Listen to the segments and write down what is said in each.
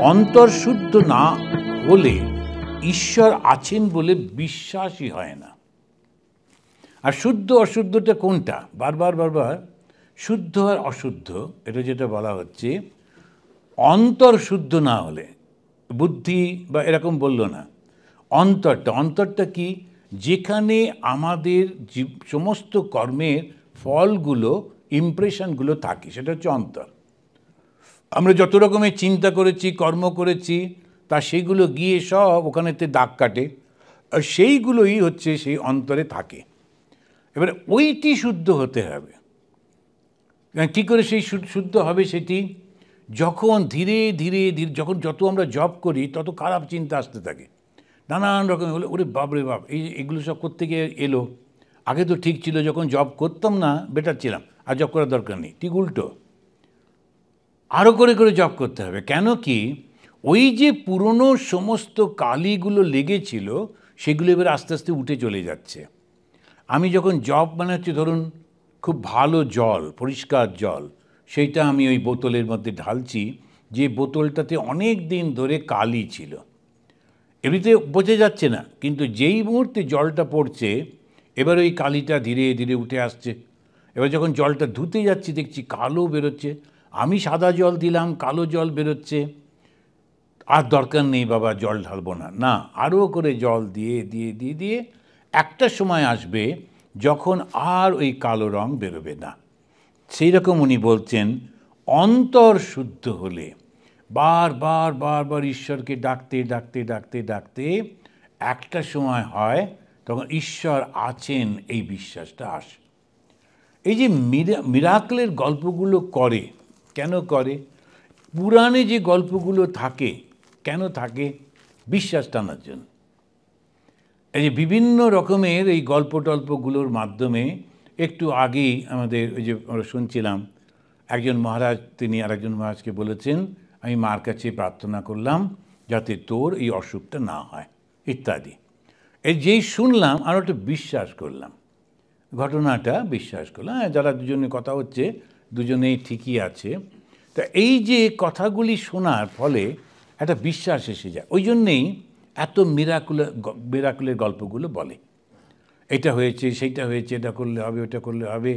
অন্তর্শুদ্ধ না হলে ঈশ্বর আছেন বলে বিশ্বাসই হয় না। আর শুদ্ধ অশুদ্ধটা কোনটা? বারবার শুদ্ধ আর অশুদ্ধ, এটা যেটা বলা হচ্ছে, অন্তর্শুদ্ধ না হলে, বুদ্ধি বা এরকম বলল না, অন্তরটা কি? যেখানে আমাদের সমস্ত কর্মের ফলগুলো, ইমপ্রেশনগুলো থাকে, সেটা হচ্ছে অন্তর। আমরা যত রকমের চিন্তা করেছি, কর্ম করেছি, তা সেইগুলো গিয়ে সব ওখানেতে দাগ কাটে, আর সেইগুলোই হচ্ছে সেই অন্তরে থাকে। এবারে ওইটি শুদ্ধ হতে হবে। কী করে সেই শুদ্ধ হবে? সেটি যখন ধীরে ধীরে যখন যত আমরা জব করি তত খারাপ চিন্তা আসতে থাকে, নানান রকম। হলে ওরে বাপরে বাপ, এগুলো সব করতে গিয়ে এলো, আগে তো ঠিক ছিল, যখন জব করতাম না বেটার ছিলাম, আর জব করার দরকার নেই। ঠিক উল্টো, আরও করে করে জব করতে হবে। কেন কি? ওই যে পুরনো সমস্ত কালিগুলো লেগেছিল, সেগুলো এবার আস্তে আস্তে উঠে চলে যাচ্ছে। আমি যখন জব মানে হচ্ছে ধরুন খুব ভালো জল, পরিষ্কার জল, সেইটা আমি ওই বোতলের মধ্যে ঢালছি, যে বোতলটাতে অনেক দিন ধরে কালি ছিল, এমনিতে বোঝা যাচ্ছে না, কিন্তু যেই মুহূর্তে জলটা পড়ছে, এবার ওই কালিটা ধীরে ধীরে উঠে আসছে। এবার যখন জলটা ধুতে যাচ্ছি, দেখছি কালো বেরোচ্ছে। আমি সাদা জল দিলাম, কালো জল বেরোচ্ছে। আর দরকার নেই বাবা, জল ঢালবো না, না, আরও করে জল দিয়ে দিয়ে দিয়ে দিয়ে একটা সময় আসবে যখন আর ওই কালো রং বেরোবে না। সেই রকম উনি বলছেন, অন্তর শুদ্ধ হলে বারবার ঈশ্বরকে ডাকতে ডাকতে ডাকতে ডাকতে একটা সময় হয়, তখন ঈশ্বর আছেন এই বিশ্বাসটা আসে। এই যে মিরাকলের গল্পগুলো করে, কেন করে? পুরাণে যে গল্পগুলো থাকে, কেন থাকে? বিশ্বাস টানার জন্য। এই যে বিভিন্ন রকমের এই গল্প টল্পগুলোর মাধ্যমে, একটু আগেই আমাদের ওই যে আমরা শুনছিলাম, একজন মহারাজ তিনি আরেকজন মহারাজকে বলেছেন, আমি মার কাছে প্রার্থনা করলাম যাতে তোর এই অসুখটা না হয়, ইত্যাদি। এই যেই শুনলাম আর একটা বিশ্বাস করলাম, ঘটনাটা বিশ্বাস করলাম, যারা দুজনে কথা হচ্ছে দুজনেই ঠিকই আছে। তা এই যে কথাগুলি শোনার ফলে একটা বিশ্বাস এসে যায়। ওই জন্যেই এত মিরাকুলের গল্পগুলো বলে, এটা হয়েছে, সেইটা হয়েছে, এটা করলে হবে, ওটা করলে হবে,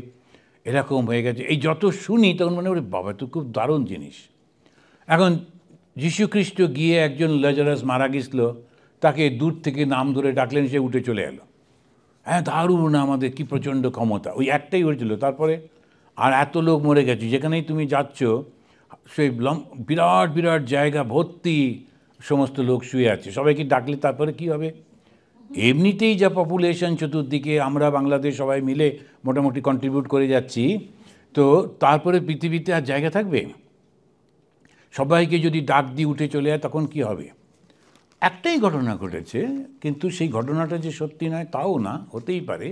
এরকম হয়ে গেছে। এই যত শুনি তখন মনে করি বাবা, তো খুব দারুণ জিনিস। এখন যীশুখ্রিস্ট গিয়ে একজন লাজারাস মারা গেছিল, তাকে দূর থেকে নাম ধরে ডাকলেন, সে উঠে চলে এলো। হ্যাঁ, দারুণ, আমাদের কি প্রচণ্ড ক্ষমতা। ওই একটাই হয়েছিল, তারপরে আর এত লোক মরে গেছে। যেখানেই তুমি যাচ্ছ, সেই বিরাট বিরাট জায়গা ভর্তি সমস্ত লোক শুয়ে আছে। সবাইকে ডাকলে তারপরে কি হবে? এমনিতেই যা পপুলেশন চতুর্দিকে, আমরা বাংলাদেশ সবাই মিলে মোটামুটি কন্ট্রিবিউট করে যাচ্ছি, তো তারপরে পৃথিবীতে আর জায়গা থাকবে? সবাইকে যদি ডাক দিয়ে উঠে চলে যায়, তখন কি হবে? একটাই ঘটনা ঘটেছে, কিন্তু সেই ঘটনাটা যে সত্যি নয় তাও না, হতেই পারে,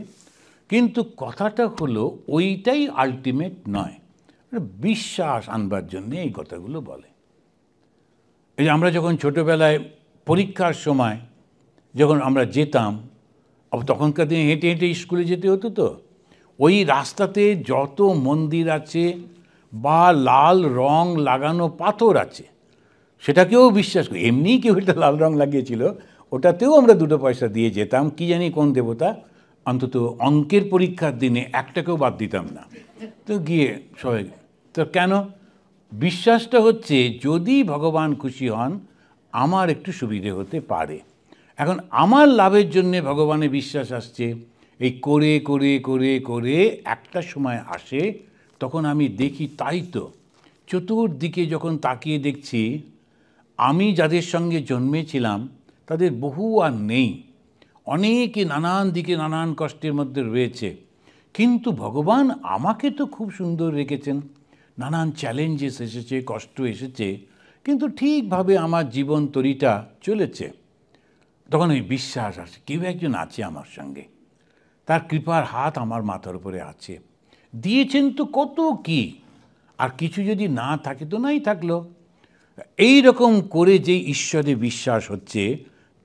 কিন্তু কথাটা হলো ওইটাই আলটিমেট নয়। বিশ্বাস আনবার জন্য এই কথাগুলো বলে। এই যে আমরা যখন ছোটোবেলায় পরীক্ষার সময় যখন আমরা যেতাম, তখনকার দিনে হেঁটে হেঁটে স্কুলে যেতে হতো, তো ওই রাস্তাতে যত মন্দির আছে বা লাল রং লাগানো পাথর আছে, সেটাকেও বিশ্বাস করি। এমনিই কেউ একটা লাল রং লাগিয়েছিল, ওটাতেও আমরা 2 পয়সা দিয়ে যেতাম, কি জানি কোন দেবতা। অন্তত অঙ্কের পরীক্ষার দিনে একটাকেও বাদ দিতাম না, তো গিয়ে সবাই। তো কেন? বিশ্বাসটা হচ্ছে যদি ভগবান খুশি হন, আমার একটু সুবিধে হতে পারে। এখন আমার লাভের জন্যে ভগবানের বিশ্বাস আসছে, এই করে করে করে করে একটা সময় আসে, তখন আমি দেখি, তাই তো চতুর্দিকে যখন তাকিয়ে দেখছি, আমি যাদের সঙ্গে জন্মেছিলাম তাদের বহু আর নেই, অনেকে নানান দিকে নানান কষ্টের মধ্যে রয়েছে, কিন্তু ভগবান আমাকে তো খুব সুন্দর রেখেছেন। নানান চ্যালেঞ্জেস এসেছে, কষ্ট এসেছে, কিন্তু ঠিকভাবে আমার জীবন তরিটা চলেছে। তখন ওই বিশ্বাস আসে, কেউ একজন আছে আমার সঙ্গে, তার কৃপার হাত আমার মাথার উপরে আছে, দিয়েছেন তো কত কি, আর কিছু যদি না থাকে তো নাই থাকলো। এই রকম করে যে ঈশ্বরে বিশ্বাস হচ্ছে,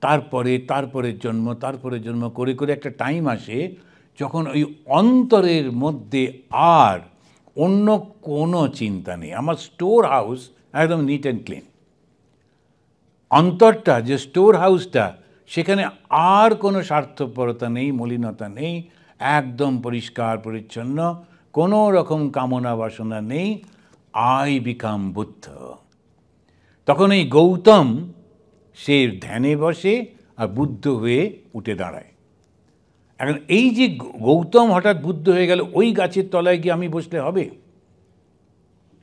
তারপরের জন্ম করে করে একটা টাইম আসে যখন ওই অন্তরের মধ্যে আর অন্য কোনো চিন্তা নেই। আমার স্টোর হাউস একদম নিট অ্যান্ড ক্লিন। অন্তরটা যে স্টোর হাউসটা, সেখানে আর কোনো স্বার্থপরতা নেই, মলিনতা নেই, একদম পরিষ্কার পরিচ্ছন্ন, কোনো রকম কামনা বাসনা নেই। I become Buddha. তখন এই গৌতম সে ধ্যানে বসে আর বুদ্ধ হয়ে উঠে দাঁড়ায়। এখন এই যে গৌতম হঠাৎ বুদ্ধ হয়ে গেল, ওই গাছের তলায় গিয়ে আমি বসলে হবে?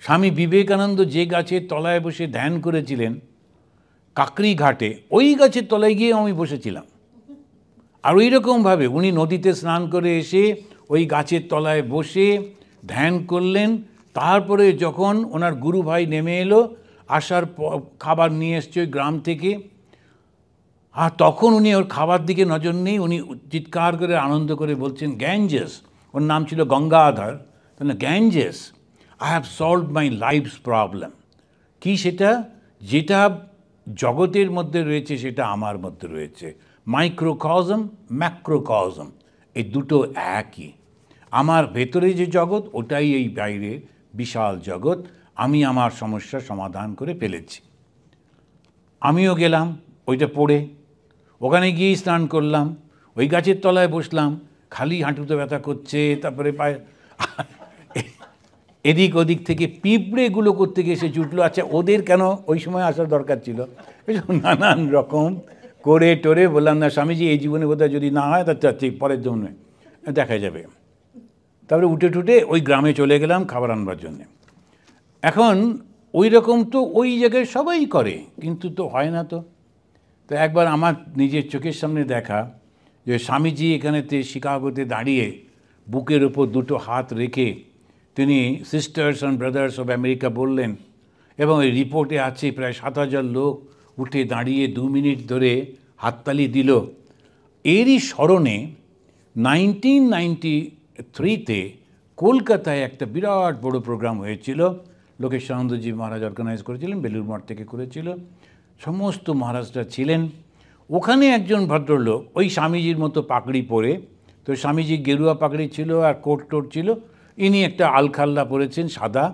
স্বামী বিবেকানন্দ যে গাছের তলায় বসে ধ্যান করেছিলেন কাকরি ঘাটে, ওই গাছের তলায় গিয়ে আমি বসেছিলাম। আর ওই রকমভাবে উনি নদীতে স্নান করে এসে ওই গাছের তলায় বসে ধ্যান করলেন। তারপরে যখন ওনার গুরু ভাই নেমে এলো, আসার খাবার নিয়ে এসছে ওই গ্রাম থেকে, আর তখন উনি ওর খাবার দিকে নজর নেই, উনি চিৎকার করে আনন্দ করে বলছেন, গ্যাঞ্জেস, ওর নাম ছিল গঙ্গাধর, তাহলে Ganges, I have solved my life's problem. কি সেটা? যেটা জগতের মধ্যে রয়েছে সেটা আমার মধ্যে রয়েছে। মাইক্রোকজম, ম্যাক্রোকজম, এই দুটো একই। আমার ভেতরে যে জগৎ, ওটাই এই বাইরে বিশাল জগৎ। আমি আমার সমস্যার সমাধান করে ফেলেছি। আমিও গেলাম ওইটা পড়ে, ওখানে গিয়েই স্নান করলাম, ওই গাছের তলায় বসলাম, খালি হাঁটুতে ব্যথা করছে, তারপরে পায়ে এদিক ওদিক থেকে পিঁপড়েগুলো করতে গিয়ে এসে জুটলো। আচ্ছা, ওদের কেন ওই সময় আসার দরকার ছিল? নানান রকম করে টোরে বললাম, না স্বামীজি, এই জীবনে বোধহয় যদি না হয় তা ঠিক পরের জন্য দেখা যাবে। তারপরে উঠে টুটে ওই গ্রামে চলে গেলাম খাবার আনবার জন্যে। এখন ওই রকম তো ওই জায়গায় সবাই করে, কিন্তু তো হয় না। তো একবার আমার নিজের চোখের সামনে দেখা যে স্বামীজি এখানেতে শিকাগোতে দাঁড়িয়ে বুকের ওপর দুটো হাত রেখে তিনি sisters and brothers of America বললেন, এবং এই রিপোর্টে আছে প্রায় 7,000 লোক উঠে দাঁড়িয়ে 2 মিনিট ধরে হাততালি দিল। এরই স্মরণে 1993-তে কলকাতায় একটা বিরাট বড় প্রোগ্রাম হয়েছিল, লোকেশানন্দজি মহারাজ অর্গানাইজ করেছিলেন, বেলুড় মঠ থেকে করেছিল, সমস্ত মহারাজরা ছিলেন। ওখানে একজন ভদ্রলোক ওই স্বামীজির মতো পাগড়ি পরে, তো স্বামীজি গেরুয়া পাগড়ি ছিল আর কোট টোট ছিল, ইনি একটা আলখাল্লা পরেছেন সাদা,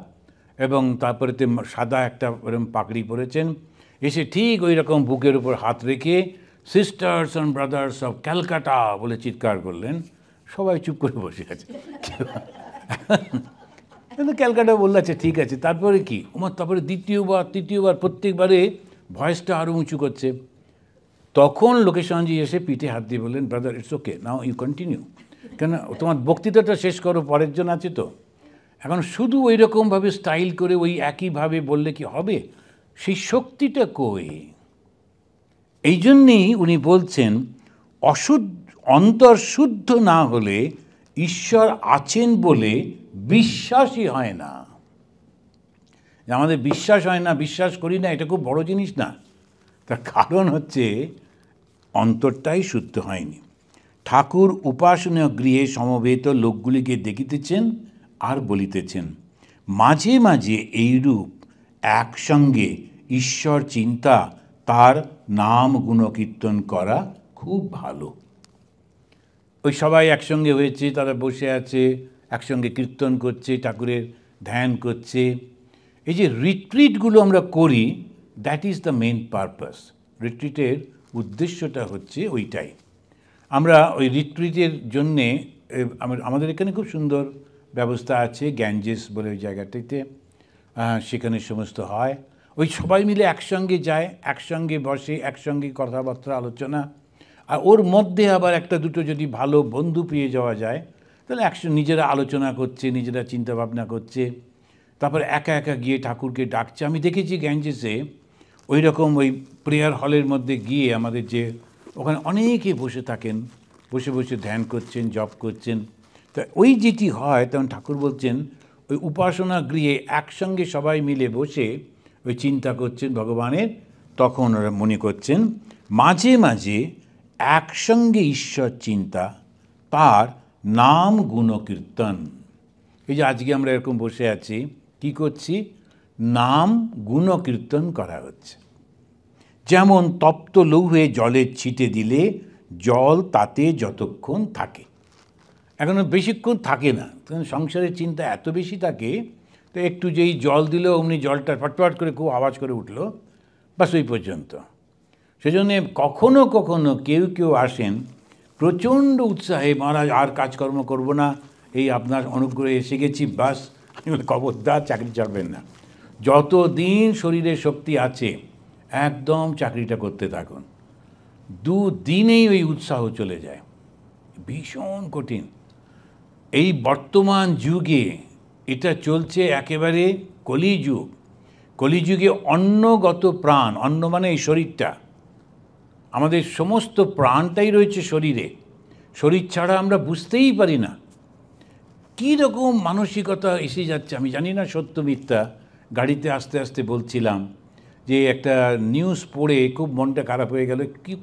এবং তারপরে সাদা একটা এরকম পাগড়ি পরেছেন। এসে ঠিক ওই রকম বুকের উপর হাত রেখে sisters and brothers of Calcutta বলে চিৎকার করলেন। সবাই চুপ করে বসে আছে। কিন্তু ক্যালকাটা বললে আচ্ছা ঠিক আছে। তারপরে কি তারপরে দ্বিতীয়বার তৃতীয়বার প্রত্যেকবারে ভয়েসটা আরও উঁচু করছে। তখন লোকেশনজি এসে পিঠে হাত দিয়ে বললেন, brother it's okay, now you continue, কেন তোমার বক্তৃতাটা শেষ করো, পরের জন আছে তো। এখন শুধু ওই রকমভাবে স্টাইল করে ওই একইভাবে বললে কি হবে? সেই শক্তিটা কই? এই জন্যেই উনি বলছেন, অন্তর শুদ্ধ না হলে ঈশ্বর আছেন বলে বিশ্বাসই হয় না। আমাদের বিশ্বাস হয় না, বিশ্বাস করি না, এটা খুব বড় জিনিস না। তার কারণ হচ্ছে অন্তরটাই শুদ্ধ হয়নি। ঠাকুর উপাসনা গৃহে সমবেত লোকগুলিকে দেখিতেছেন আর বলিতেছেন, মাঝে মাঝে এইরূপ একসঙ্গে ঈশ্বর চিন্তা, তার নাম গুণকীর্তন করা খুব ভালো। ওই সবাই একসঙ্গে হয়েছে, তারা বসে আছে, একসঙ্গে কীর্তন করছে, ঠাকুরের ধ্যান করছে। এই যে রিট্রিটগুলো আমরা করি, that is the main purpose. রিট্রিটের উদ্দেশ্যটা হচ্ছে ওইটাই। আমরা ওই রিট্রিটের জন্যে আমাদের এখানে খুব সুন্দর ব্যবস্থা আছে, গ্যাঞ্জেস বলে ওই জায়গাটিতে, সেখানে সমস্ত হয়। ওই সবাই মিলে একসঙ্গে যায়, একসঙ্গে বসে, একসঙ্গে কথাবার্তা আলোচনা। আর ওর মধ্যে আবার একটা দুটো যদি ভালো বন্ধু পেয়ে যাওয়া যায়, তাহলে নিজেরা আলোচনা করছে, নিজেরা চিন্তাভাবনা করছে, তারপরে একা একা গিয়ে ঠাকুরকে ডাকছে। আমি দেখেছি গ্যাঞ্জেসে ওই রকম ওই প্রেয়ার হলের মধ্যে গিয়ে আমাদের যে ওখানে অনেকে বসে থাকেন, বসে বসে ধ্যান করছেন, জপ করছেন। তা ওই যেটি হয়, তখন ঠাকুর বলছেন ওই উপাসনা গৃহে একসঙ্গে সবাই মিলে বসে ওই চিন্তা করছেন ভগবানের, তখন ওরা মনে করছেন মাঝে মাঝে একসঙ্গে ঈশ্বর চিন্তা, তার নাম গুণকীর্তন। এই যে আজকে আমরা এরকম বসে আছি, কি করছি? নাম গুণকীর্তন করা হচ্ছে। যেমন তপ্ত লৌহে জলের ছিটে দিলে জল তাতে যতক্ষণ থাকে, এখন বেশিক্ষণ থাকে না, কারণ সংসারের চিন্তা এত বেশি থাকে, তো একটু যেই জল দিল অমনি জলটা ফটফট করে খুব আওয়াজ করে উঠলো, বাস ওই পর্যন্ত। সেজন্য কখনো কখনো কেউ কেউ আসেন প্রচণ্ড উৎসাহে, মহারাজ আর কাজকর্ম করব না, এই আপনার অনুগ্রহে এসে গেছি, বাস। আমি বলি খবরদার চাকরি ছাড়বেন না, যতদিন শরীরে শক্তি আছে একদম চাকরিটা করতে থাকুন। দুদিনেই ওই উৎসাহ চলে যায়, ভীষণ কঠিন। এই বর্তমান যুগে এটা চলছে একেবারে কলিযুগ। কলিযুগে অন্নগত প্রাণ, অন্ন মানে এই শরীরটা, আমাদের সমস্ত প্রাণটাই রয়েছে শরীরে, শরীর ছাড়া আমরা বুঝতেই পারি না। কী রকম মানসিকতা এসে যাচ্ছে আমি জানি না, সত্য মিথ্যা। গাড়িতে আস্তে আস্তে বলছিলাম যে একটা নিউজ পড়ে খুব মনটা খারাপ হয়ে গেল। কি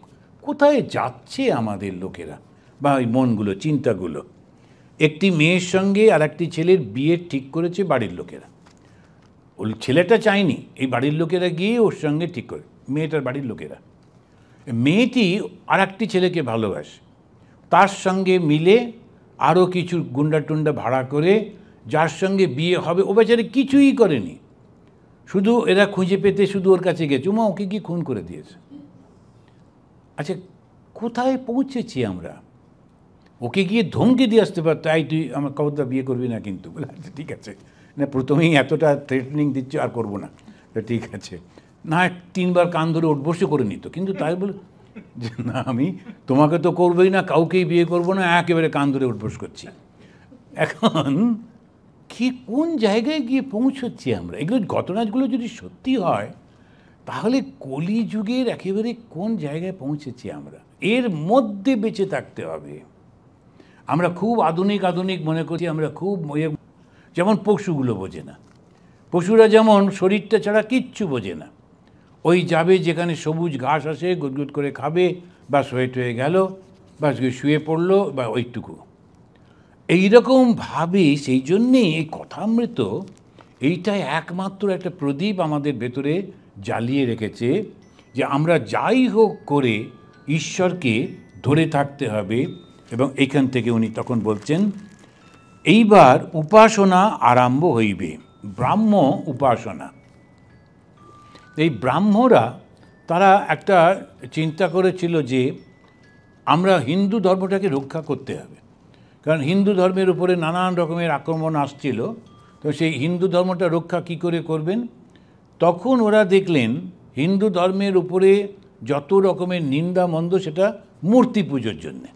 কোথায় যাচ্ছে আমাদের লোকেরা, বা ওই মনগুলো, চিন্তাগুলো। একটি মেয়ের সঙ্গে আর একটি ছেলের বিয়ে ঠিক করেছে বাড়ির লোকেরা। ওই ছেলেটা চায়নি, এই বাড়ির লোকেরা গিয়ে ওর সঙ্গে ঠিক করে, মেয়েটার বাড়ির লোকেরা। মেয়েটি আর একটি ছেলেকে ভালোবাসে, তার সঙ্গে মিলে আরও কিছু গুন্ডা টুন্ডা ভাড়া করে যার সঙ্গে বিয়ে হবে, ও বেচারে কিছুই করেনি, শুধু এরা খুঁজে পেতে শুধু ওর কাছে গেছে, মা ওকে কি খুন করে দিয়েছে। আচ্ছা, কোথায় পৌঁছেছি আমরা? ওকে গিয়ে ধমকে দিয়ে আসতে পারতো, এই তুই আমার খবরদার বিয়ে করবি না কিন্তু। বলে আচ্ছা ঠিক আছে, না প্রথমেই এতটা থ্রেটনিং দিচ্ছে, আর করবো না, ঠিক আছে। না 3বার কান ধরে উঠবসে করে নিত, কিন্তু তাই বলে যে না আমি তোমাকে তো করবোই না, কাউকেই বিয়ে করবো না, একেবারে কান ধরে উঠবস করছি। এখন কি কোন জায়গায় গিয়ে পৌঁছচ্ছি আমরা? এগুলো ঘটনাগুলো যদি সত্যি হয় তাহলে কলিযুগের একেবারে কোন জায়গায় পৌঁছেছি আমরা? এর মধ্যে বেঁচে থাকতে হবে। আমরা খুব আধুনিক আধুনিক মনে করছি, আমরা খুব যেমন পশুগুলো বোঝে না, পশুরা যেমন শরীরটা ছাড়া কিচ্ছু বোঝে না, ওই যাবে যেখানে সবুজ ঘাস আসে গুটগুট করে খাবে, বাস ওয়েট হয়ে গেল, বাস শুয়ে পড়লো, বা ওইটুকু। এইরকমভাবে সেই জন্যেই এই কথামৃত এইটাই একমাত্র একটা প্রদীপ আমাদের ভেতরে জ্বালিয়ে রেখেছে যে আমরা যাই হোক করে ঈশ্বরকে ধরে থাকতে হবে। এবং এইখান থেকে উনি তখন বলছেন, এইবার উপাসনা আরম্ভ হইবে, ব্রাহ্ম উপাসনা। এই ব্রাহ্মরা তারা একটা চিন্তা করেছিল যে আমরা হিন্দু ধর্মটাকে রক্ষা করতে হবে, কারণ হিন্দু ধর্মের উপরে নানান রকমের আক্রমণ আসছিল। তো সেই হিন্দু ধর্মটা রক্ষা কি করে করবেন? তখন ওরা দেখলেন হিন্দু ধর্মের উপরে যত রকমের নিন্দা মন্দ, সেটা মূর্তি পুজোর জন্যে।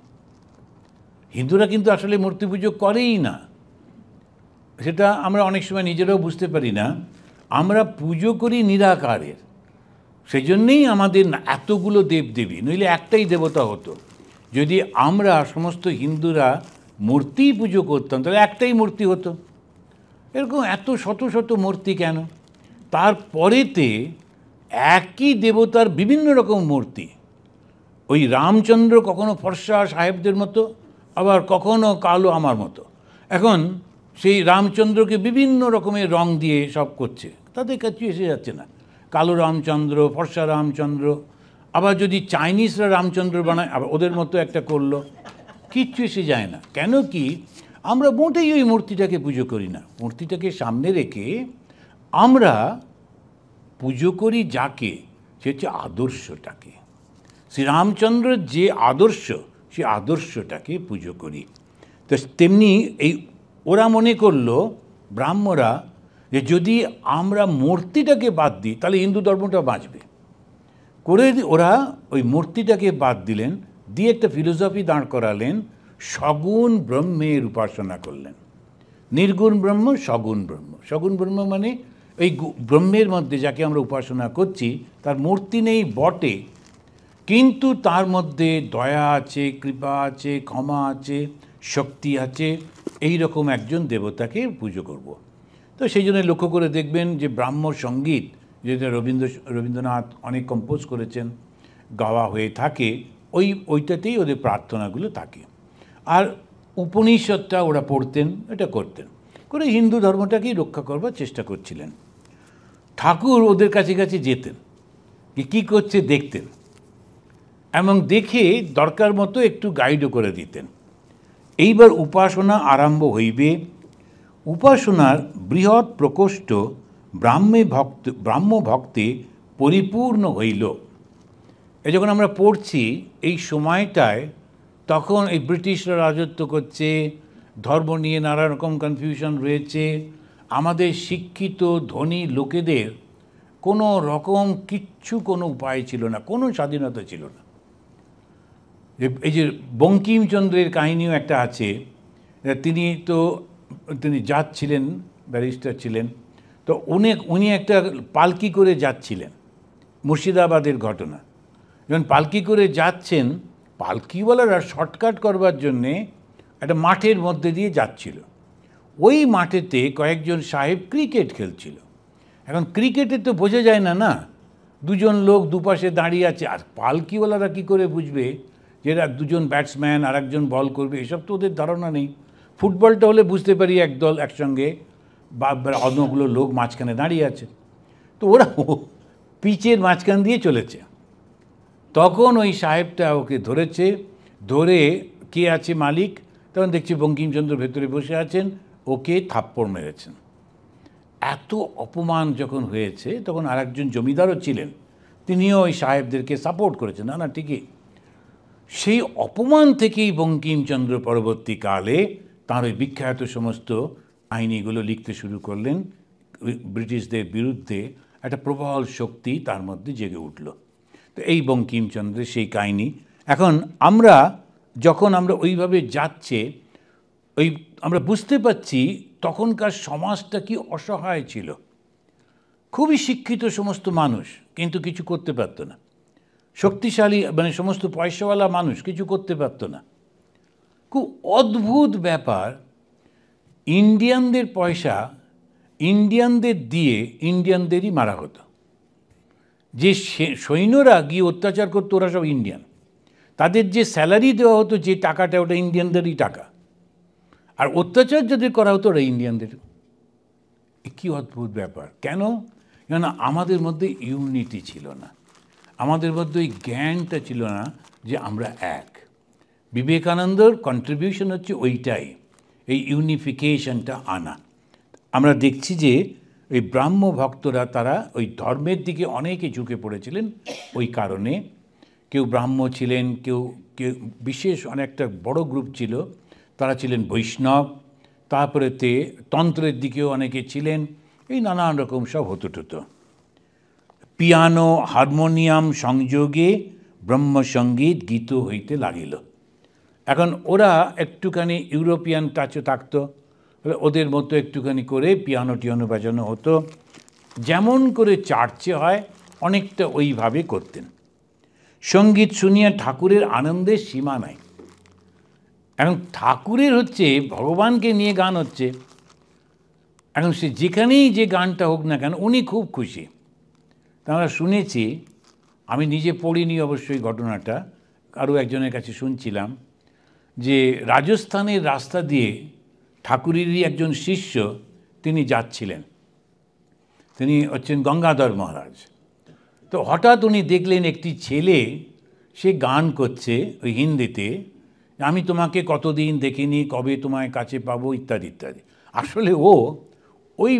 হিন্দুরা কিন্তু আসলে মূর্তি পুজো করেই না, সেটা আমরা অনেক সময় নিজেরাও বুঝতে পারি না। আমরা পুজো করি নিরাকারের, সেই জন্যেই আমাদের এতগুলো দেবদেবী, নইলে একটাই দেবতা হতো। যদি আমরা সমস্ত হিন্দুরা মূর্তি পুজো করতাম তাহলে একটাই মূর্তি হতো। এরকম এত শত শত মূর্তি কেন? তারপরেতে একই দেবতার বিভিন্ন রকম মূর্তি। ওই রামচন্দ্র কখনো ফর্সা সাহেবদের মতো, আবার কখনো কালো আমার মতো। এখন সেই রামচন্দ্রকে বিভিন্ন রকমের রং দিয়ে সব করছে, তাদের কাছে এসে যাচ্ছে না। কালো রামচন্দ্র, ফর্সা রামচন্দ্র, আবার যদি চাইনিজরা রামচন্দ্র বানায় আবার ওদের মতো একটা করলো, কিচ্ছু এসে যায় না। কেন কি? আমরা মোটেই ওই মূর্তিটাকে পুজো করি না। মূর্তিটাকে সামনে রেখে আমরা পুজো করি যাকে, সে হচ্ছে আদর্শটাকে। শ্রীরামচন্দ্রের যে আদর্শ, সে আদর্শটাকে পুজো করি। তো তেমনি এই ওরা মনে করলো, ব্রাহ্মরা, যে যদি আমরা মূর্তিটাকে বাদ দিই তাহলে হিন্দু ধর্মটা বাঁচবে। করে ওরা ওই মূর্তিটাকে বাদ দিলেন, দিয়ে একটা ফিলোসফি দাঁড় করালেন, সগুণ ব্রহ্মের উপাসনা করলেন। নির্গুণ ব্রহ্ম, সগুণ ব্রহ্ম। সগুণ ব্রহ্ম মানে এই ব্রহ্মের মধ্যে যাকে আমরা উপাসনা করছি তার মূর্তি নেই বটে, কিন্তু তার মধ্যে দয়া আছে, কৃপা আছে, ক্ষমা আছে, শক্তি আছে। এই রকম একজন দেবতাকে পুজো করব। তো সেই জন্য লক্ষ্য করে দেখবেন যে ব্রাহ্ম সঙ্গীত, যেটা রবীন্দ্রনাথ অনেক কম্পোজ করেছেন, গাওয়া হয়ে থাকে, ওইটাতেই ওদের প্রার্থনাগুলো থাকে। আর উপনিষদটা ওরা পড়তেন, এটা করতেন, করে হিন্দু ধর্মটাকেই রক্ষা করবার চেষ্টা করছিলেন। ঠাকুর ওদের কাছে কাছে যেতেন, কী করছে দেখতেন, এবং দেখে দরকার মতো একটু গাইডও করে দিতেন। এইবার উপাসনা আরম্ভ হইবে, উপাসনার বৃহৎ প্রকোষ্ঠ ব্রাহ্ম ভক্তে পরিপূর্ণ হইল। এই যখন আমরা পড়ছি এই সময়টায়, তখন এই ব্রিটিশরা রাজত্ব করছে, ধর্ম নিয়ে নানা রকম কনফিউশন রয়েছে, আমাদের শিক্ষিত ধনী লোকেদের কোনো রকম কিচ্ছু কোনো উপায় ছিল না, কোনো স্বাধীনতা ছিল না। এই যে বঙ্কিমচন্দ্রের কাহিনীও একটা আছে, তিনি জাত ছিলেন, ব্যারিস্টার ছিলেন, তো উনি একটা পালকি করে যাচ্ছিলেন, মুর্শিদাবাদের ঘটনা। যখন পালকি করে যাচ্ছেন, পালকিওয়ালারা শর্টকাট করবার জন্যে একটা মাঠের মধ্যে দিয়ে যাচ্ছিল। ওই মাঠেতে কয়েকজন সাহেব ক্রিকেট খেলছিল। এখন ক্রিকেটে তো বোঝা যায় না, না, দুজন লোক দুপাশে দাঁড়িয়ে আছে, আর পালকিওয়ালারা কী করে বুঝবে যে এরা দুজন ব্যাটসম্যান আর একজন বল করবে, এসব তো ওদের ধারণা নেই। ফুটবলটা হলে বুঝতে পারি একদল একসঙ্গে বা অন্যগুলো লোক মাঝখানে দাঁড়িয়ে আছে, তো ওরা পিচের মাঝখান দিয়ে চলেছে। তখন ওই সাহেবটা ওকে ধরেছে, ধরে কে আছে মালিক, তখন দেখছি বঙ্কিমচন্দ্র ভেতরে বসে আছেন, ওকে থাপ্পড় মেরেছেন। এত অপমান যখন হয়েছে, তখন আর একজন জমিদারও ছিলেন, তিনিও ওই সাহেবদেরকে সাপোর্ট করেছেন, না না ঠিকই। সেই অপমান থেকেই বঙ্কিমচন্দ্র পরবর্তীকালে তাঁর ওই বিখ্যাত সমস্ত আইনিগুলো লিখতে শুরু করলেন। ব্রিটিশদের বিরুদ্ধে একটা প্রবল শক্তি তার মধ্যে জেগে উঠল। তো এই বঙ্কিমচন্দ্রের সেই কাহিনী। এখন যখন আমরা ওইভাবে যাচ্ছে, আমরা বুঝতে পারছি তখনকার সমাজটা কি অসহায় ছিল। খুবই শিক্ষিত সমস্ত মানুষ, কিন্তু কিছু করতে পারতো না। শক্তিশালী সমস্ত পয়সাওয়ালা মানুষ কিছু করতে পারতো না। খুব অদ্ভুত ব্যাপার, ইন্ডিয়ানদের পয়সা ইন্ডিয়ানদের দিয়ে ইন্ডিয়ানদেরই মারা হতো। যে সৈন্যরা গিয়ে অত্যাচার করতো, ওরা সব ইন্ডিয়ান। তাদের যে স্যালারি দেওয়া হতো, যে টাকাটা, ওটা ইন্ডিয়ানদেরই টাকা। আর অত্যাচার যাদের করা হতো, ওরা ইন্ডিয়ানদের। কী অদ্ভুত ব্যাপার! কেন? আমাদের মধ্যে ইউনিটি ছিল না, আমাদের মধ্যে ওই জ্ঞানটা ছিল না যে আমরা এক। বিবেকানন্দর কন্ট্রিবিউশন হচ্ছে ওইটাই, এই ইউনিফিকেশনটা আনা। আমরা দেখছি যে ওই ব্রাহ্ম ভক্তরা, তারা ওই ধর্মের দিকে অনেকে ঝুঁকে পড়েছিলেন। ওই কারণে কেউ ব্রাহ্ম ছিলেন, কেউ বিশেষ অনেকটা বড় গ্রুপ ছিল, তারা ছিলেন বৈষ্ণব। তারপরেতে তন্ত্রের দিকেও অনেকে ছিলেন। এই নানান রকম সব হতো। পিয়ানো হারমোনিয়াম সংযোগে ব্রহ্মসঙ্গীত গীত হইতে লাগিল। এখন ওরা একটুখানি ইউরোপিয়ান টাচে থাকতো, ওদের মতো একটুখানি করে পিয়ানো টিয়ানো বাজানো হতো, যেমন করে চার্চে হয় অনেকটা ওইভাবে করতেন। সঙ্গীত শুনিয়া ঠাকুরের আনন্দের সীমা নাই। এখন ঠাকুরের হচ্ছে, ভগবানকে নিয়ে গান হচ্ছে, এখন সে যেখানেই যে গানটা হোক না কেন, উনি খুব খুশি। তা আমরা শুনেছি, আমি নিজে পড়িনি অবশ্যই ঘটনাটা, আরও একজনের কাছে শুনছিলাম, যে রাজস্থানের রাস্তা দিয়ে ঠাকুরেরই একজন শিষ্য তিনি যাচ্ছিলেন, তিনি হচ্ছেন গঙ্গাধর মহারাজ। তো হঠাৎ উনি দেখলেন একটি ছেলে, সে গান করছে ওই হিন্দিতে, আমি তোমাকে কতদিন দেখিনি, কবে তোমায় কাছে পাবো, ইত্যাদি ইত্যাদি। আসলে ওই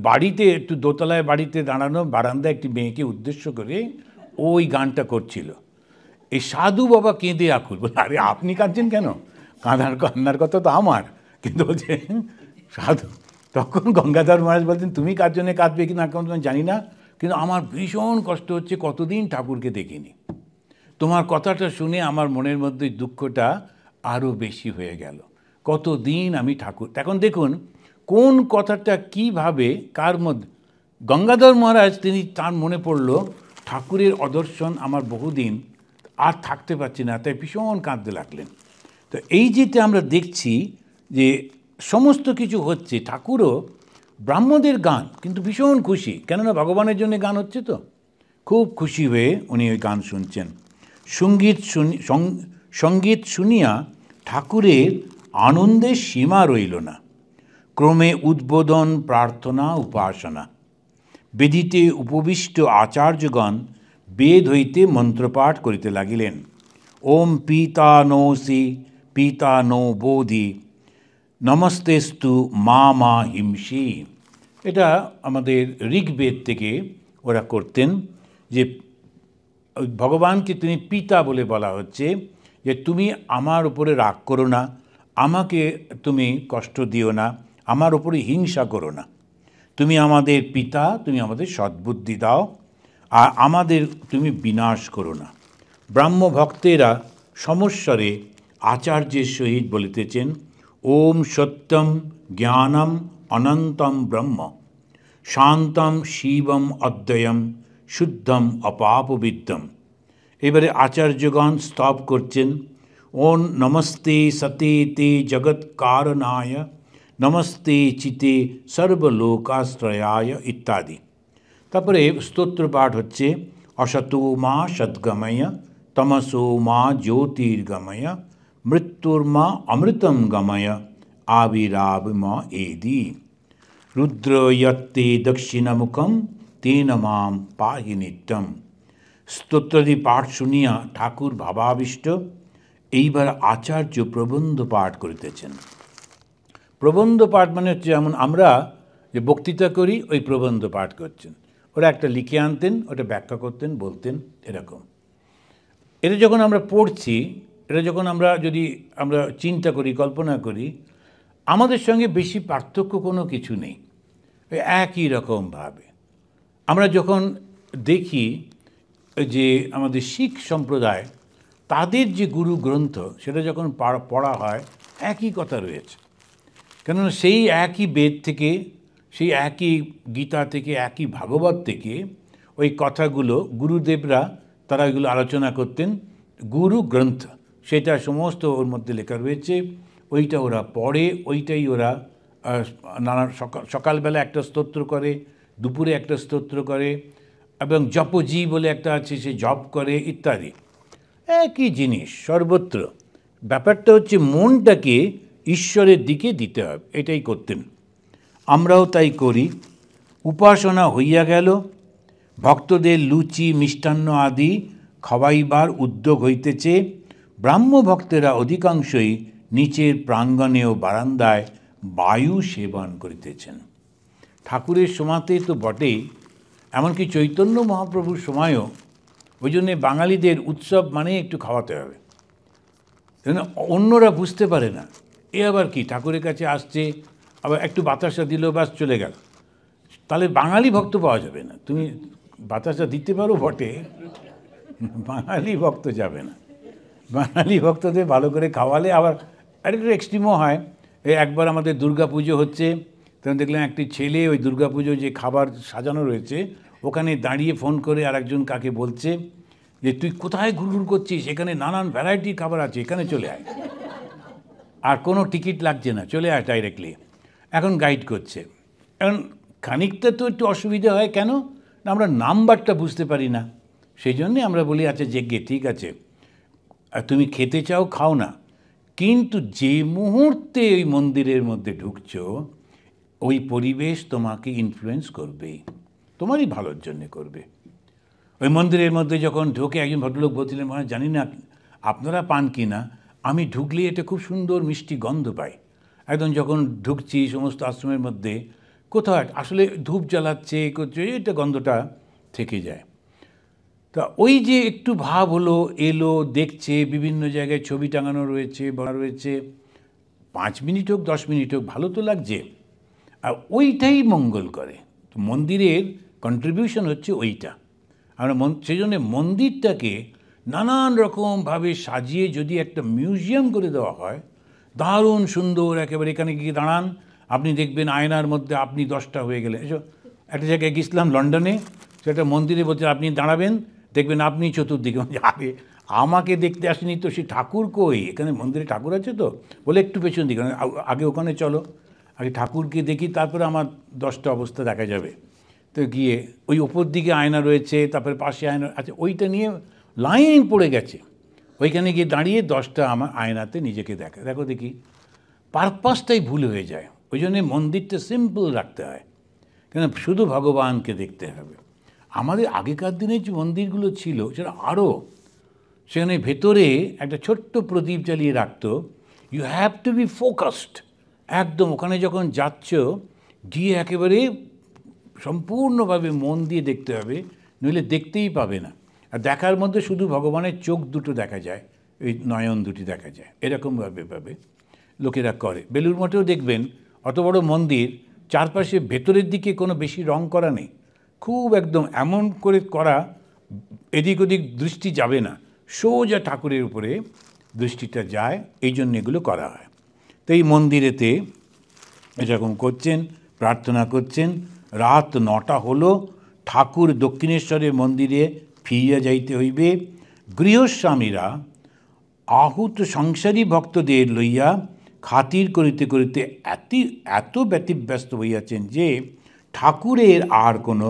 বাড়িতে, একটু দোতলায় বাড়িতে দাঁড়ানো বারান্দায় একটি মেয়েকে উদ্দেশ্য করে ওই গানটা করছিল। এই সাধু বাবা কেঁদে আকুল, বলে আরে আপনি কাঁদছেন কেন? কান্নার কথা তো আমার, কিন্তু বলছে সাধু। তখন গঙ্গাধর মহারাজ বলছেন, তুমি কার জন্যে কাঁদবে কি না কাঁদবে জানি না, কিন্তু আমার ভীষণ কষ্ট হচ্ছে, কতদিন ঠাকুরকে দেখিনি। তোমার কথাটা শুনে আমার মনের মধ্যে দুঃখটা আরও বেশি হয়ে গেল। কতদিন আমি ঠাকুর। এখন দেখুন কোন কথাটা কিভাবে কার মধ্যে। গঙ্গাধর মহারাজ, তিনি তার মনে পড়ল ঠাকুরের অদর্শন আমার বহুদিন, আর থাকতে পারছি না, তাই ভীষণ কাঁদতে লাগলেন। তো এই যেটা আমরা দেখছি যে সমস্ত কিছু হচ্ছে, ঠাকুরও ব্রাহ্মদের গান, কিন্তু ভীষণ খুশি, কেননা ভগবানের জন্য গান হচ্ছে, তো খুব খুশি হয়ে উনি ওই গান শুনছেন। সঙ্গীত শুনিয়া ঠাকুরের আনন্দের সীমা রইল না। ক্রমে উদ্বোধন, প্রার্থনা, উপাসনা। বেদিতে উপবিষ্ট আচার্যগণ বেদ হইতে মন্ত্রপাঠ করিতে লাগিলেন। ওম পিতা নৌসি পিতা নৌ বোধি নমস্তেস্তু মা মা হিমসি। এটা আমাদের ঋগ্বেদ থেকে ওরা করতেন, যে ভগবানকে তিনি পিতা বলে বলা হচ্ছে, যে তুমি আমার উপরে রাগ করো না, আমাকে তুমি কষ্ট দিও না, আমার উপরে হিংসা করো না, তুমি আমাদের পিতা, তুমি আমাদের সদ্বুদ্ধি দাও, আর আমাদের তুমি বিনাশ করো না। ব্রাহ্ম ভক্তেরা সমস্বরে আচার্যের সহিত বলিতেছেন, ওম সত্যম জ্ঞানম অনন্তম ব্রহ্ম শান্তম শিবম অদ্বয়ম শুদ্ধম অপাপবিদ্যম। এবারে আচার্যগণ স্তব করছেন, ওম নমস্তে সতে তে জগৎ কারণায় নমস্তে চিতে সর্বলোকাশ্রয়ায় ইত্যাদি। তারপরে স্তোত্র পাঠ হচ্ছে, অসতো মা সদ্গময় তমসো মা জ্যোতির্গময় মৃত্যুর্মা অমৃতম গময় আবিরাবিমা এদি রুদ্র ইয়ত্তে দক্ষিণমুখম তেন মাম পাহি নিত্যম। স্তোত্রাদি পাঠ শুনিয়া ঠাকুর ভাবাবিষ্ট। এইবার আচার্য প্রবন্ধ পাঠ করিতেছেন। প্রবন্ধ পাঠ মানে হচ্ছে যেমন আমরা যে বক্তৃতা করি, ওই প্রবন্ধ পাঠ করছেন। ওরা একটা লিখে আনতেন, ওটা ব্যাখ্যা করতেন, বলতেন, এরকম। এটা যখন আমরা পড়ছি, এটা যখন আমরা চিন্তা করি, কল্পনা করি, আমাদের সঙ্গে বেশি পার্থক্য কোনো কিছু নেই, একই রকমভাবে। আমরা যখন দেখি যে আমাদের শিখ সম্প্রদায়, তাদের যে গুরু গ্রন্থ, সেটা যখন পড়া হয়, একই কথা রয়েছে। কেননা সেই একই বেদ থেকে, সেই একই গীতা থেকে, একই ভাগবত থেকে ওই কথাগুলো গুরুদেবরা তারা ওইগুলো আলোচনা করতেন। গুরু গ্রন্থ সেটা সমস্ত ওর মধ্যে লেখা রয়েছে, ওইটা ওরা পড়ে, ওইটাই ওরা নানা সকালবেলা একটা স্তোত্র করে, দুপুরে একটা স্তোত্র করে, এবং জপজি বলে একটা আছে, সে জপ করে ইত্যাদি। একই জিনিস সর্বত্র। ব্যাপারটা হচ্ছে মনটাকে ঈশ্বরের দিকে দিতে হবে, এটাই করতেন। আমরাও তাই করি। উপাসনা হইয়া গেল, ভক্তদের লুচি মিষ্টান্ন আদি খাওয়াইবার উদ্যোগ হইতেছে। ব্রাহ্ম ভক্তেরা অধিকাংশই নিচের প্রাঙ্গণে ও বারান্দায় বায়ু সেবন করিতেছেন। ঠাকুরের সময়তে তো বটেই, এমনকি চৈতন্য মহাপ্রভুর সময়ও। ওই জন্যে বাঙালিদের উৎসব মানে একটু খাওয়াতে হবে, অন্যরা বুঝতে পারে না। এ আবার কি, ঠাকুরের কাছে আসছে, আবার একটু বাতাসা দিল, ব্যাস চলে গেল। তাহলে বাঙালি ভক্ত পাওয়া যাবে না। তুমি বাতাসা দিতে পারো বটে, বাঙালি ভক্ত যাবে না। বাঙালি ভক্তদের ভালো করে খাওয়ালে আবার আরেকটু এক্সট্রিমও হয়। একবার আমাদের দুর্গা পুজো হচ্ছে, তখন দেখলাম একটি ছেলে ওই দুর্গা পুজো যে খাবার সাজানো রয়েছে ওখানে দাঁড়িয়ে ফোন করে আরেকজন কাকে বলছে যে, তুই কোথায় ঘুরঘুর করছিস, এখানে নানান ভ্যারাইটির খাবার আছে, এখানে চলে আয়, আর কোনো টিকিট লাগছে না, চলে আয় ডাইরেক্টলি। এখন গাইড করছে। এখন খানিকটা তো একটু অসুবিধা হয়, কেন না আমরা নাম্বারটা বুঝতে পারি না। সেই জন্যে আমরা বলি, আচ্ছা যেগে ঠিক আছে, তুমি খেতে চাও খাও না, কিন্তু যে মুহূর্তে ওই মন্দিরের মধ্যে ঢুকছো, ওই পরিবেশ তোমাকে ইনফ্লুয়েন্স করবেই, তোমারই ভালোর জন্যে করবে। ওই মন্দিরের মধ্যে যখন ঢুকে একজন ভদ্রলোক বলছিলেন, মানে জানি না আপনারা পান কি না, আমি ঢুকলে এটা খুব সুন্দর মিষ্টি গন্ধ পাই। একদম যখন ঢুকছি সমস্ত আশ্রমের মধ্যে, কোথাও আসলে ধূপ জ্বালাচ্ছে, করছে, এটা গন্ধটা থেকে যায়। তা ওই যে একটু ভাব হলো, এলো, দেখছে, বিভিন্ন জায়গায় ছবি টাঙানো রয়েছে, বলা রয়েছে, 5 মিনিট হোক 10 মিনিট হোক, ভালো তো লাগছে, আর ওইটাই মঙ্গল করে। তো মন্দিরের কন্ট্রিবিউশন হচ্ছে ওইটা। আমরা সেই জন্যে মন্দিরটাকে নানান রকমভাবে সাজিয়ে যদি একটা মিউজিয়াম করে দেওয়া হয়, দারুণ সুন্দর একেবারে। এখানে গিয়ে দাঁড়ান, আপনি দেখবেন আয়নার মধ্যে আপনি 10টা হয়ে গেলেন। এসব একটা জায়গায় গেছিলাম লন্ডনে, সেটা মন্দিরে বলছে আপনি দাঁড়াবেন, দেখবেন আপনি চতুর্দিকে। আরে আমাকে দেখতে আসেনি তো, সে ঠাকুর কই, এখানে মন্দিরে ঠাকুর আছে তো, বলে একটু পেছন দিকে, আগে ওখানে চলো, আগে ঠাকুরকে দেখি, তারপরে আমার 10টা অবস্থা দেখা যাবে। তো গিয়ে ওই ওপর দিকে আয়না রয়েছে, তারপরে পাশে আয়না আছে, ওইটা নিয়ে লাইন পড়ে গেছে। ওইখানে গিয়ে দাঁড়িয়ে 10টা আমার আয়নাতে নিজেকে দেখে, দেখো দেখি, পারপাসটাই ভুল হয়ে যায়। ওই জন্যে মন্দিরটা সিম্পল রাখতে হয়, কেন শুধু ভগবানকে দেখতে হবে। আমাদের আগেকার দিনে যে মন্দিরগুলো ছিল সেটা আরও, সেখানে ভেতরে একটা ছোট্ট প্রদীপ জ্বালিয়ে রাখতো। You have to be focused, একদম ওখানে যখন যাচ্ছ গিয়ে একেবারে সম্পূর্ণভাবে মন দিয়ে দেখতে হবে, নইলে দেখতেই পাবে না। আর দেখার মধ্যে শুধু ভগবানের চোখ দুটো দেখা যায়, এই নয়ন দুটি দেখা যায়, এরকমভাবে লোকেরা করে। বেলুড় মঠেও দেখবেন অত বড় মন্দির, চারপাশে ভেতরের দিকে কোনো বেশি রং করা নেই, খুব একদম এমন করে করা এদিক ওদিক দৃষ্টি যাবে না, সোজা ঠাকুরের উপরে দৃষ্টিটা যায়, এই জন্য এগুলো করা হয়। তো এই মন্দিরেতে এরকম করছেন, প্রার্থনা করছেন। রাত 9টা হলো, ঠাকুর দক্ষিণেশ্বরের মন্দিরে ফিরিয়া যাইতে হইবে। গৃহস্বামীরা আহুত সংসারী ভক্তদের লইয়া খাতির করিতে করিতে এত ব্যতিব্যস্ত হইয়াছেন যে ঠাকুরের আর কোনো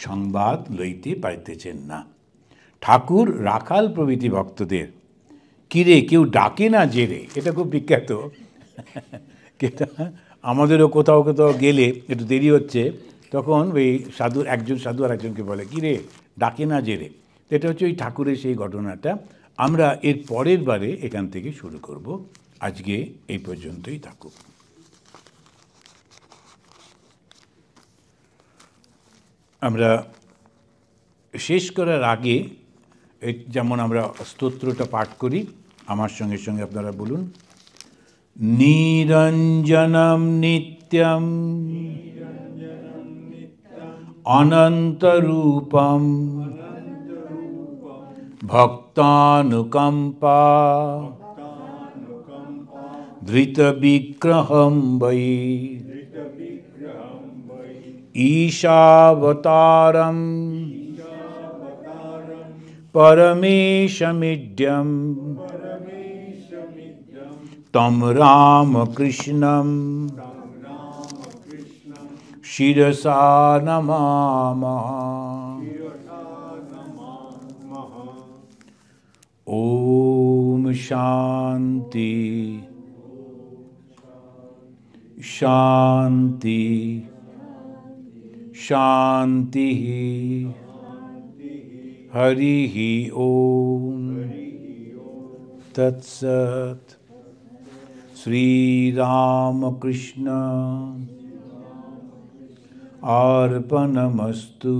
সংবাদ লইতে পারিতেছেন না। ঠাকুর রাখাল প্রভৃতি ভক্তদের, কিরে কেউ ডাকে না যে রে, এটা খুব বিখ্যাত। আমাদেরও কোথাও কোথাও গেলে একটু দেরি হচ্ছে, তখন ওই একজন সাধু আর একজনকে বলে, কিরে ডাকে না যে রে। এটা হচ্ছে ওই ঠাকুরের সেই ঘটনাটা। আমরা এর পরের বারে এখান থেকে শুরু করব। আজকে এই পর্যন্তই থাকুক। আমরা শেষ করার আগে যেমন আমরা স্তোত্রটা পাঠ করি, আমার সঙ্গে সঙ্গে আপনারা বলুন। নিরঞ্জনম নিত্যম অনন্তরূপম ভক্তানুকম্পা ধৃতবিগ্রহম বৈ ঈশাবতারম পরমেশমিড্যম তম রামকৃষ্ণম শিরসা নমামঃ। ওম শান্তি শান্তি শান্তি। হরিঃ ওম তৎসৎ। শ্রীরামকৃষ্ণ अर्पणमस्तु।